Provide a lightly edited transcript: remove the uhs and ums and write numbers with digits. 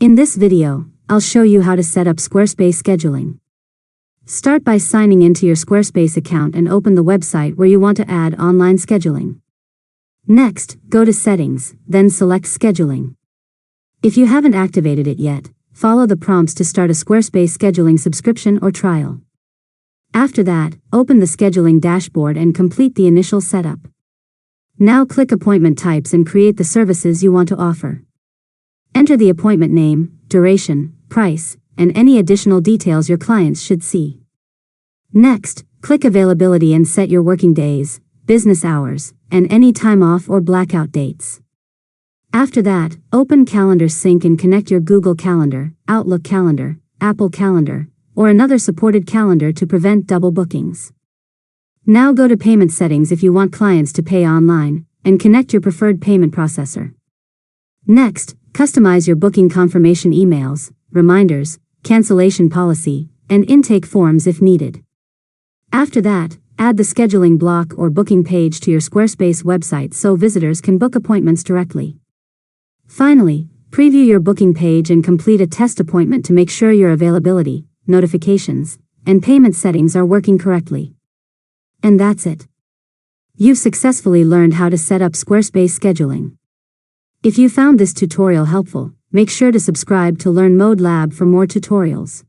In this video, I'll show you how to set up Squarespace Scheduling. Start by signing into your Squarespace account and open the website where you want to add online scheduling. Next, go to Settings, then select Scheduling. If you haven't activated it yet, follow the prompts to start a Squarespace scheduling subscription or trial. After that, open the scheduling dashboard and complete the initial setup. Now click Appointment Types and create the services you want to offer. Enter the appointment name, duration, price, and any additional details your clients should see. Next, click Availability and set your working days, business hours, and any time off or blackout dates. After that, open Calendar Sync and connect your Google Calendar, Outlook Calendar, Apple Calendar, or another supported calendar to prevent double bookings. Now go to Payment Settings if you want clients to pay online, and connect your preferred payment processor. Next, customize your booking confirmation emails, reminders, cancellation policy, and intake forms if needed. After that, add the scheduling block or booking page to your Squarespace website so visitors can book appointments directly. Finally, preview your booking page and complete a test appointment to make sure your availability, notifications, and payment settings are working correctly. And that's it. You've successfully learned how to set up Squarespace scheduling. If you found this tutorial helpful, make sure to subscribe to Learn Mode Lab for more tutorials.